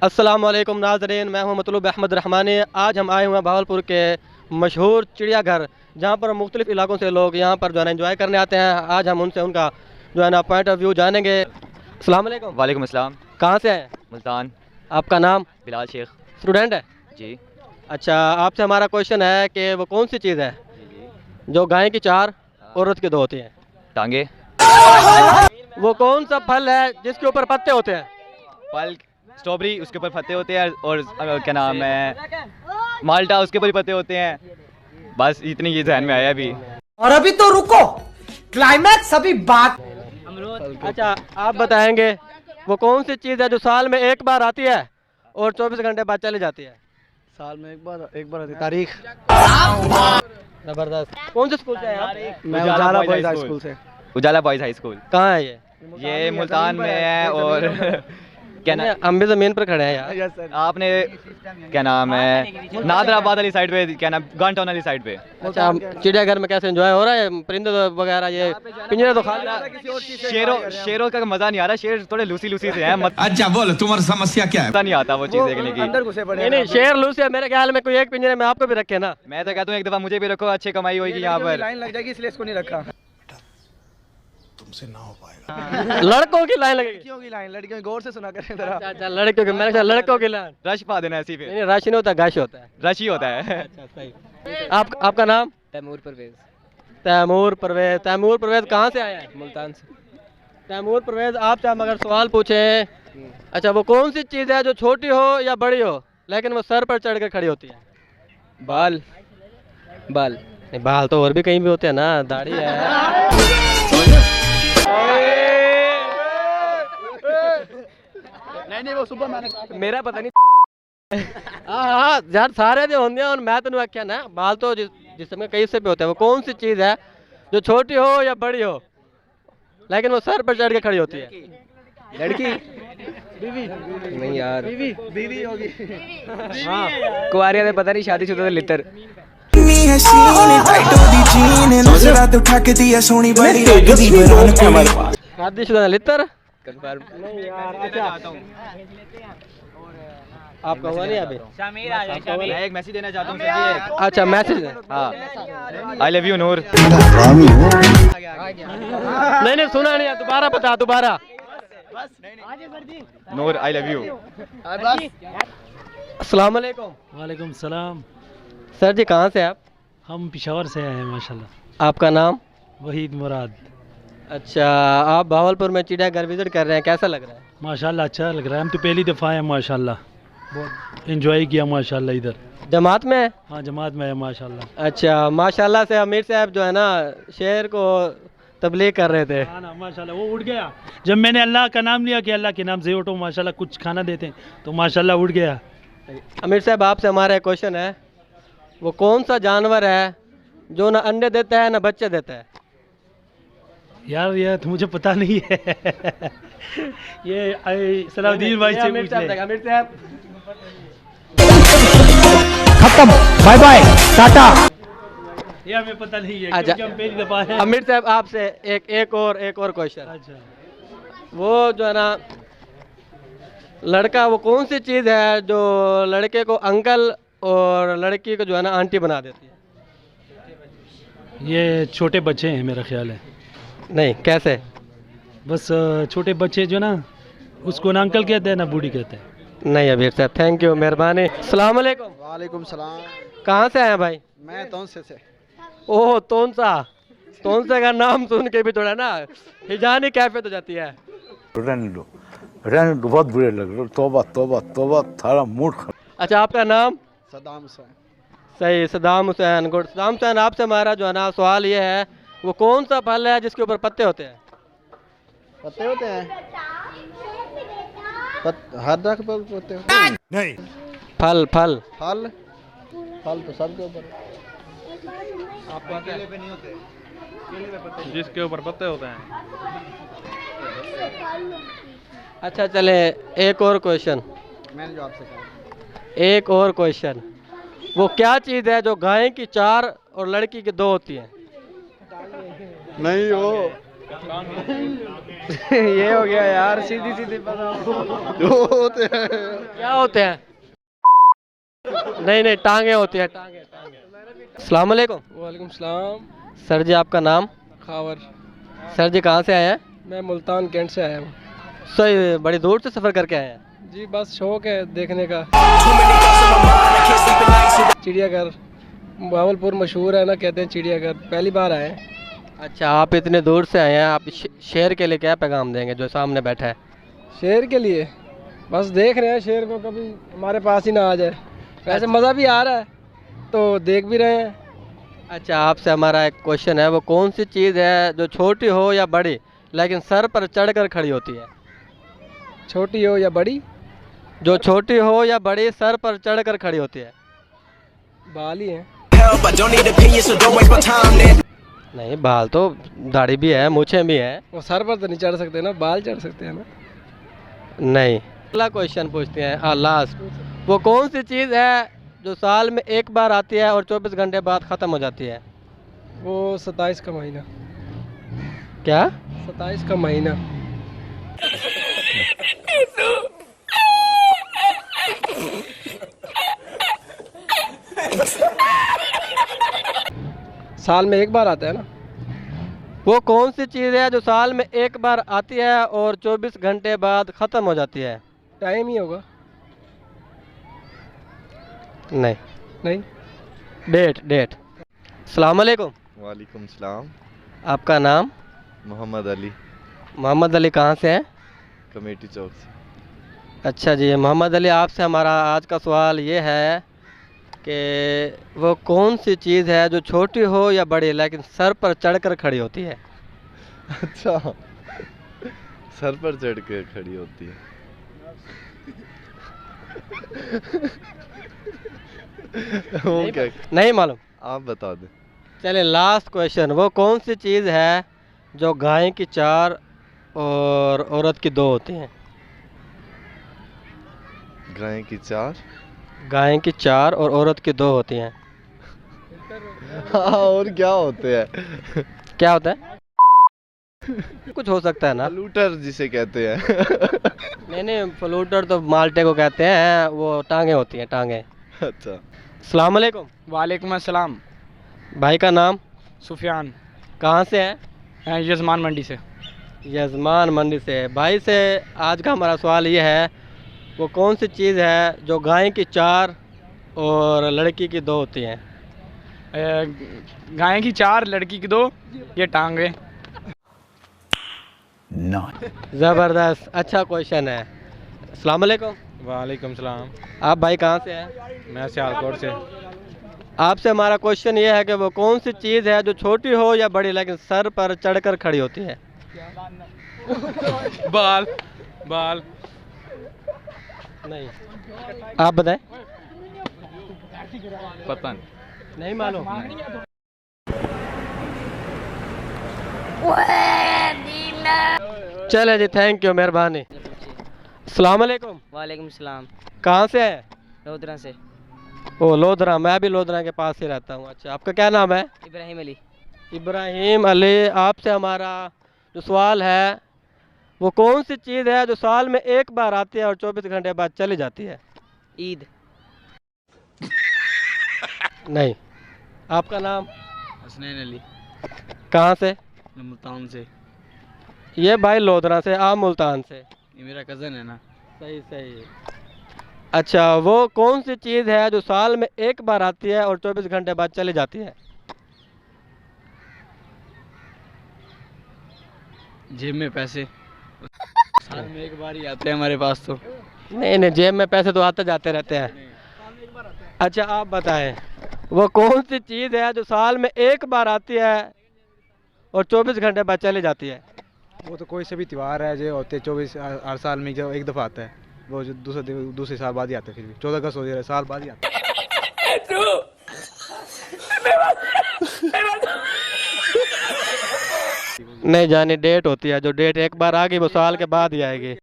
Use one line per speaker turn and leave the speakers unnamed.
अस्सलाम वालेकुम नाज़रीन, मैं हूं मतलूब अहमद रहमानी। आज हम आए हुए हैं भावलपुर के मशहूर चिड़ियाघर, जहां पर मुख्तलिफ़ इलाकों से लोग यहां पर जो है ना एंजॉय करने आते हैं। आज हम उनसे उनका जो है ना पॉइंट ऑफ व्यू जानेंगे। अस्सलाम वालेकुम।
वालेकुम अस्सलाम।
कहाँ से हैं?
मुल्तान।
आपका नाम?
बिलाल शेख।
स्टूडेंट है
जी।
अच्छा, आपसे हमारा क्वेश्चन है कि वो कौन सी चीज़ है जो गाय की चार औरत की दो होती है?
टांगे।
वो कौन सा फल है जिसके ऊपर पत्ते होते हैं?
फल स्ट्रॉबेरी, उसके ऊपर पत्ते होते हैं, और क्या नाम है, माल्टा, उसके ऊपर भी पत्ते होते हैं। बस इतनी ये जहन में आया अभी।
और अभी तो रुको, क्लाइमैक्स अभी बात।
अच्छा, आप बताएंगे वो कौन सी चीज़ है जो साल में एक बार आती है और 24 घंटे बाद चली जाती है?
साल में एक बार आती तारीख।
जबरदस्त। कौन से स्कूल से हैं आप?
मैं उजाला बॉयज हाई स्कूल से।
उजाला बॉयज हाई स्कूल।
कहाँ है ये?
ये मुल्तान में है। और क्या नाम,
हम भी ज़मीन पर खड़े हैं यार।
Yes sir.
आपने क्या नाम है, नादराबाद वाली साइड पे, क्या नाम, गन टाउन वाली साइड पे।
अच्छा, चिड़ियाघर में कैसे एंजॉय हो रहा है? परिंदे वगैरह, ये पिंजरे तो खाली
शेरों का मजा नहीं आ रहा। शेर थोड़े लूसी लूसी से हैं।
अच्छा बोलो, तुम्हारी समस्या क्या है?
मजा नहीं आता वो चीज़ देखने की।
अंदर घुसे पड़े।
नहीं, शेर लूस है मेरे ख्याल में। कोई एक पिंजरे में आपको भी रखे ना।
मैं तो कहता हूँ एक दफा मुझे भी रखो, अच्छी कमाई होगी यहाँ पर।
लाइन लग जाएगी इसलिए इसको नहीं रखा।
तुमसे ना हो पाएगा।
लड़कों की लाइन लगेगी।
लड़कियों की लाइन, लड़कियों की गौर से सुना करें जरा।
अच्छा, लड़कियों की, मैंने कहा लड़कों की लाइन।
रश पा देना ऐसी
नहीं
पे।
नहीं, रश नहीं होता, गश होता है।
रश ही होता है।
अच्छा, सही। आपका नाम?
तैमूर परवेज।
तैमूर परवेज। तैमूर परवेज कहाँ से आया है?
मुल्तान से।
तैमूर परवेज, आपसे हम अगर सवाल पूछें, अच्छा, वो कौन सी चीज़ है जो छोटी हो या बड़ी हो लेकिन वो सर पर चढ़ कर खड़ी होती है?
बाल। बाल
नहीं, बाल तो और भी कहीं भी होते हैं ना, दाढ़ी है।
नहीं वो सुबह मैंने
मेरा पता नहीं। हाँ यार, सारे जो होंगे और मैं तो नहीं आख्या ना, बाल तो जिस समय कई से पे होते हैं। वो कौन सी चीज़ है जो छोटी हो या बड़ी हो लेकिन वो सर पर चढ़ के खड़ी होती है?
लड़की।
बीवी।
नहीं यार,
बीवी होगी।
हाँ,
कुआरिया ने पता नहीं, शादीशुदा तो लितर।
शादीशुदा लितर।
कंफर्म।
आपका हुआ नहीं अभी?
मैं एक मैसेज देना चाहता हूँ।
अच्छा, मैसेज।
हाँ, आई लव यू नूर।
नहीं नहीं, सुना नहीं है, दोबारा बता, दोबारा।
नूर आई लव यू।
अस्सलाम वालेकुम।
वालेकुम सलाम।
सर जी, कहाँ से आप?
हम पेशावर से आए हैं माशाल्लाह।
आपका नाम?
वहीद मुराद।
अच्छा, आप भावलपुर में चिड़ियाघर विजिट कर रहे हैं, कैसा लग रहा है?
माशाल्लाह अच्छा लग रहा है। हम तो पहली दफ़ा आए माशाल्लाह, बहुत एंजॉय किया माशाल्लाह इधर।
जमात में?
हाँ, जमात में है माशाल्लाह।
अच्छा, माशाल्लाह से अमीर साहब जो है ना शेर को तबलीग कर रहे थे।
हाँ ना, माशाल्लाह वो उड़ गया। जब मैंने अल्लाह का नाम लिया कि अल्लाह के नाम से उठो, माशाल्लाह कुछ खाना देते हैं, तो माशाल्लाह उड़ गया।
अमीर साहब, आपसे हमारा एक क्वेश्चन है, वो कौन सा जानवर है जो ना अंडे देता है ना बच्चे देता है?
यार ये तो मुझे पता नहीं है। ये सलाउद्दीन भाई से
अमीर
पूछ
साहब
ले।
तक, अमीर साहब।
खत्म, बाय बाय, टाटा।
ये हमें पता नहीं है,
अच्छा।
क्योंकि हम पहली दफ़ा हैं।
अमीर साहब, आपसे एक और क्वेश्चन।
अच्छा,
वो जो है ना लड़का, वो कौन सी चीज़ है जो लड़के को अंकल और लड़की को जो है ना आंटी बना देती है?
ये छोटे बच्चे हैं मेरा ख्याल है।
नहीं, कैसे?
बस छोटे बच्चे जो ना, उसको ना अंकल कहते हैं ना बूढ़ी कहते हैं।
नहीं अमीर साहब, थैंक यू, मेहरबानी। अस्सलाम वालेकुम।
वालेकुम सलाम।
कहाँ से आए हैं भाई?
मैं तोंसे से।
ओह, तोनसा। तोनसे का नाम सुन के भी थोड़ा ना हिजानी कैफियत हो जाती है।
रहने दो, बहुत बुरे लग रहे। तौबा तौबा तौबा, थारा मूड खराब।
अच्छा, आपका नाम?
सदाम हुसैन।
सही, सदाम हुसैन। गुड। सदाम हुसैन, आपसे हमारा जो है ना सवाल ये है, वो कौन सा फल है जिसके ऊपर पत्ते होते हैं?
पत्ते होते हैं? हर रख पर पत्ते होते हैं?
नहीं,
फल फल
फल। फल तो सबके ऊपर।
जिसके ऊपर पत्ते होते हैं।
अच्छा, चले एक और क्वेश्चन।
मैंने जो आपसे कहा।
एक और क्वेश्चन, वो क्या चीज़ है जो गाय की चार और लड़की की दो होती है?
नहीं हो,
ये हो गया यार, सीधी सीधी बताओ।
जो होते हैं
क्या होते हैं? नहीं नहीं, टांगे होती हैं, टांगे टांगे। अस्सलाम वालेकुम।
वालेकुम सलाम।
सर जी आपका नाम?
खावर।
सर जी कहाँ से आए हैं?
मैं मुल्तान कैंट से आया हूँ।
सर बड़ी दूर से सफ़र करके आए हैं?
जी बस शौक है देखने का। चिड़ियाघर बहावलपुर मशहूर है ना, कहते हैं चिड़ियाघर, पहली बार आए हैं।
अच्छा, आप इतने दूर से आए हैं, आप शेर के लिए क्या पैगाम देंगे जो सामने बैठा है?
शेर के लिए बस देख रहे हैं शेर को, कभी हमारे पास ही ना आ जाए। वैसे मज़ा भी आ रहा है तो देख भी रहे हैं।
अच्छा, आपसे हमारा एक क्वेश्चन है, वो कौन सी चीज़ है जो छोटी हो या बड़ी लेकिन सर पर चढ़कर खड़ी होती है?
छोटी हो या बड़ी?
जो छोटी हो या बड़ी सर पर चढ़कर खड़ी होती है?
बाल ही हैं।
नहीं, बाल तो दाढ़ी भी है, मूछें भी हैं।
वो सर पर तो नहीं चढ़ सकते ना, बाल चढ़ सकते हैं ना।
नहीं। अगला क्वेश्चन पूछते हैं, लास्ट। वो कौन सी चीज़ है जो साल में एक बार आती है और 24 घंटे बाद ख़त्म हो जाती है?
वो 27 का महीना।
क्या?
27 का महीना। साल में एक बार आता है ना।
वो कौन सी चीज़ है जो साल में एक बार आती है और 24 घंटे बाद ख़त्म हो जाती है?
टाइम ही होगा।
नहीं।
नहीं।
डेट डेट। अस्सलाम वालेकुम।
वालेकुम सलाम।
आपका नाम?
मोहम्मद अली,
मोहम्मद अली कहाँ से हैं?
कमेटी चौक से।
अच्छा जी, मोहम्मद अली आपसे हमारा आज का सवाल ये है कि वो कौन सी चीज़ है जो छोटी हो या बड़ी लेकिन सर पर चढ़कर खड़ी होती है?
अच्छा, सर पर चढ़ के खड़ी होती है। वो क्या?
नहीं मालूम?
आप बता दें।
चलिए लास्ट क्वेश्चन, वो कौन सी चीज़ है जो गाय की 4 और औरत की 2 होती हैं?
गाय की 4?
गाय की 4 और औरत की 2 होती हैं।
हाँ, और क्या होते हैं?
क्या होता है? कुछ हो सकता है ना।
लूटर जिसे कहते हैं।
नहीं नहीं, फ्लूटर तो माल्टे को कहते हैं, वो टांगे होती हैं, टांगे।
अच्छा।
अस्सलाम वालेकुम।
वालेकुम अस्सलाम।
भाई का नाम?
सुफियान।
कहाँ से है?
यजमान मंडी से।
यजमान मंडी से। भाई से आज का हमारा सवाल ये है, वो कौन सी चीज़ है जो गाय की 4 और लड़की की 2 होती हैं?
गाय की 4, लड़की की 2, ये टांगे।
ज़बरदस्त, अच्छा क्वेश्चन है। अस्सलाम वालेकुम।
वालेकुम सलाम।
आप भाई कहाँ से हैं?
मैं सियालकोट से।
आपसे हमारा क्वेश्चन ये है कि वो कौन सी चीज़ है जो छोटी हो या बड़ी लेकिन सर पर चढ़कर खड़ी होती है?
बाल। बाल
नहीं। आप बताएं।
पता
नहीं मालूम? चले जी, थैंक यू, मेहरबानी। अस्सलाम वालेकुम।
वालेकुम सलाम।
कहाँ से है?
लोधरा से।
ओ लोधरा, मैं भी लोधरा के पास ही रहता हूँ। अच्छा, आपका क्या नाम है?
इब्राहिम अली।
इब्राहिम अली। आपसे हमारा जो सवाल है, वो कौन सी चीज़ है जो साल में एक बार आती है और 24 घंटे बाद चली जाती है?
ईद।
नहीं। आपका नाम?
हसनैन अली।
कहाँ से?
मुल्तान से।
ये भाई लोधरा से, आप मुल्तान से।
ये मेरा कज़न है ना।
सही सही। अच्छा, वो कौन सी चीज़ है जो साल में एक बार आती है और 24 घंटे बाद चली जाती है?
जेब में पैसे। साल में एक बार ही आते हैं हमारे पास तो।
नहीं नहीं, जेब में पैसे तो आते जाते रहते हैं। अच्छा, आप बताएं, वो कौन सी चीज़ है जो साल में एक बार आती है और 24 घंटे बाद चली जाती है?
वो तो कोई से भी त्यौहार है जो होते 24 हर साल में जो एक दफ़ा आता है, वो जो दूसरे साल बाद ही आता है। फिर भी 14 अगस्त हो जाए, साल बाद ही आता है।
नहीं जानी डेट होती है, जो डेट एक बार आ गई वो साल के बाद ही आएगी।